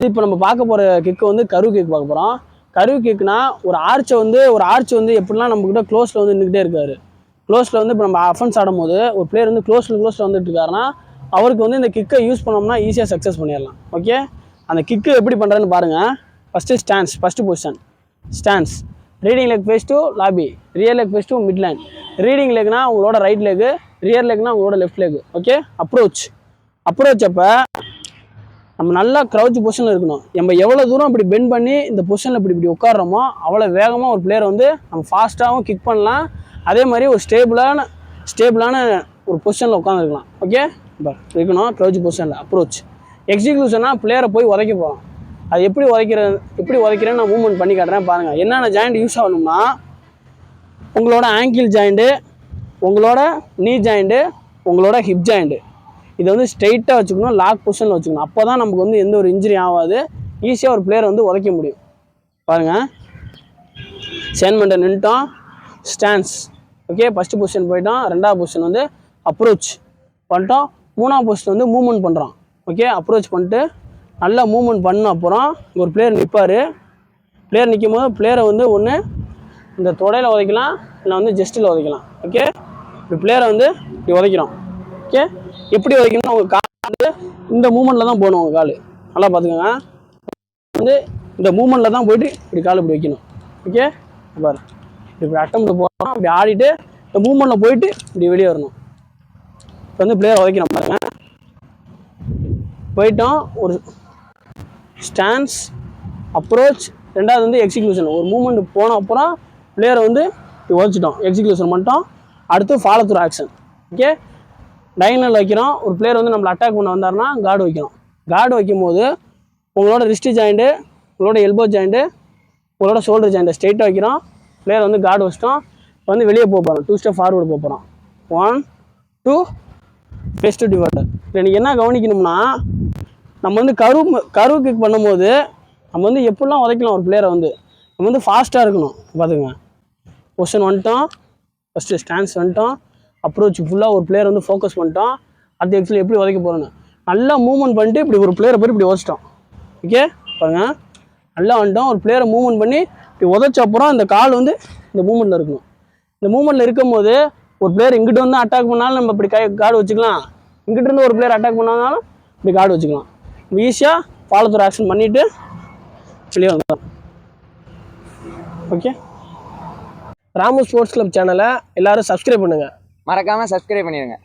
இப்போ நம்ம பார்க்க போகிற கிக்கு வந்து கர்வ் கிக் பார்க்க போகிறோம். கர்வ் கிக்னா ஒரு ஆர்ச் வந்து எப்படிலாம் நம்மக்கிட்ட க்ளோஸில் வந்து நின்றுட்டே இருக்காரு. க்ளோஸில் வந்து இப்போ நம்ம அஃபென்ஸ் ஆடும்போது ஒரு பிளேயர் வந்து க்ளோஸில் வந்துட்டு இருக்காருன்னா அவருக்கு வந்து இந்த கிக்கை யூஸ் பண்ணோம்னா ஈஸியாக சக்ஸஸ் பண்ணிடலாம். ஓகே, அந்த கிக்கு எப்படி பண்ணுறேன்னு பாருங்கள். First position stance. Leading leg face to lobby, rear leg face to mid line. Leading லெக்னா உங்களோட ரைட் லெக்கு, ரியர் லெக்னா உங்களோட லெஃப்ட் லெக். ஓகே, அப்ரோச் அப்போ நம்ம நல்லா க்ரௌச் பொசிஷனில் இருக்கணும். நம்ம எவ்வளோ தூரம் இப்படி பெண்ட் பண்ணி இந்த பொசிஷனில் இப்படி உட்காடுறோமோ அவ்வளோ வேகமாக ஒரு பிளேயர் வந்து நம்ம ஃபாஸ்ட்டாகவும் கிக் பண்ணலாம். அதே மாதிரி ஒரு ஸ்டேபிளான ஒரு பொசிஷனில் உட்காந்துருக்கலாம். ஓகே, இப்போ இருக்கணும் க்ரௌச் பொசிஷனில். அப்ரோச் எக்ஸிக்யூஷனா பிளேயரை போய் உதைக்க போகிறோம். அது எப்படி உதைக்கிறேன்னு நான் மூவ்மெண்ட் பண்ணி காட்டுறேன் பாருங்கள். என்னென்ன ஜாயிண்ட் யூஸ் ஆகணும்னா உங்களோட ஆங்கிள் ஜாயிண்ட்டு, உங்களோட நீ ஜாயிண்ட்டு, உங்களோட ஹிப் ஜாயிண்ட்டு. இதை வந்து ஸ்ட்ரெயிட்டாக வச்சுக்கணும், லாக் பொசிஷனில் வச்சுக்கணும். அப்போ தான் நமக்கு வந்து எந்த ஒரு இன்ஜுரி ஆகாது, ஈஸியாக ஒரு பிளேயரை வந்து உதைக்க முடியும். பாருங்கள், சேன்மெண்ட்டை நின்றுட்டோம், ஸ்டான்ஸ். ஓகே, ஃபஸ்ட்டு பொசிஷன் போயிட்டோம். ரெண்டாவது பொசிஷன் வந்து அப்ரோச் பண்ணிட்டோம். மூணாவது பொசிஷன் வந்து மூவ்மெண்ட் பண்ணுறோம். ஓகே, அப்ரோச் பண்ணிட்டு நல்லா மூவ்மெண்ட் பண்ண அப்புறம் ஒரு பிளேயர் நிற்பார். பிளேயர் நிற்கும் போது பிளேயரை வந்து ஒன்று இந்த தொடையில் உதைக்கலாம், இல்லை வந்து ஜஸ்ட்டில் உதைக்கலாம். ஓகே, இப்போ பிளேயரை வந்து இப்படி உதைக்கிறோம். ஓகே, எப்படி உதைக்கணும்னா உங்கள் கால் வந்து இந்த மூமெண்ட்டில் தான் போகணும். உங்கள் கால் நல்லா பார்த்துக்கோங்க. வந்து இந்த மூமெண்ட்டில் தான் போயிட்டு இப்படி கால் இப்படி வைக்கணும். ஓகே, பாரு இப்படி அட்டம் போகிறோம். இப்படி ஆடிட்டு இந்த மூமெண்ட்டில் போயிட்டு இப்படி வெளியே வரணும். இப்போ வந்து பிளேயர் உதைக்கிறோம் பாருங்க. போயிட்டோம், ஒரு ஸ்டான்ஸ், அப்ரோச், ரெண்டாவது வந்து எக்ஸிக்யூஷன். ஒரு மூமெண்ட் போன அப்புறம் பிளேயரை வந்து இப்படி உதச்சிட்டோம், எக்ஸிக்யூஷன் பண்ணிட்டோம். அடுத்து follow through action. Okay, diurnal வைக்கிறோம். ஒரு பிளேயர் வந்து நம்மளை அட்டாக் பண்ண வந்தாருன்னா கார்டு வைக்கிறோம். கார்டு வைக்கும் போது உங்களோட ரிஸ்ட் ஜாயிண்ட்டு, உங்களோட எல்போ ஜாயிண்ட்டு, உங்களோட ஷோல்டர் ஜாயிண்ட்டை ஸ்ட்ரெயிட்டாக வைக்கிறோம். பிளேயர் வந்து கார்டு வச்சிட்டோம். இப்போ வந்து வெளியே போக போகிறோம். 2 ஸ்டெப் ஃபார்வர்டு போக போகிறோம். 1 2 ஃபேஸ் டு டிவர்டர். இப்போ எனக்கு என்ன கவனிக்கணும்னா நம்ம வந்து கர்வ் கிக் பண்ணும்போது நம்ம வந்து எப்படிலாம் உதைக்கலாம் ஒரு பிளேயரை வந்து நம்ம வந்து ஃபாஸ்ட்டாக இருக்கணும். பார்த்துங்க, பொசிஷன் வந்துட்டோம், ஃபஸ்ட்டு ஸ்டான்ஸ் வந்துட்டோம், அப்ரோச் ஃபுல்லாக ஒரு பிளேயர் வந்து ஃபோக்கஸ் பண்ணிட்டோம். அடுத்து எக்ஸில் எப்படி உதைக்க போகிறோன்னு நல்லா மூவ்மெண்ட் பண்ணிட்டு இப்படி ஒரு பிளேயரை போய் இப்படி உதச்சிட்டோம். ஓகே, பாருங்கள், நல்லா வந்துட்டோம். ஒரு பிளேயரை மூவ்மெண்ட் பண்ணி இப்படி உதச்ச அப்புறம் இந்த கால் வந்து இந்த மூவ்மெண்ட்டில் இருக்கணும். இந்த மூவ்மெண்ட்டில் இருக்கும் போது ஒரு பிளேயர் இங்கிட்ட வந்து அட்டாக் பண்ணாலும் நம்ம இப்படி கார்டு வச்சுக்கலாம், இங்கிட்ட இருந்து ஒரு பிளேயர் அட்டாக் பண்ணாலும் இப்படி கார்டு வச்சுக்கலாம். ஈஸியாக ஃபாலோ த்ரூ ஆக்ஷன் பண்ணிவிட்டு வெளியே வந்துடும். ஓகே, ராமு ஸ்போர்ட்ஸ் கிளப் சேனலை எல்லோரும் சப்ஸ்கிரைப் பண்ணுங்கள். மறக்காமல் சப்ஸ்கிரைப் பண்ணிடுங்க.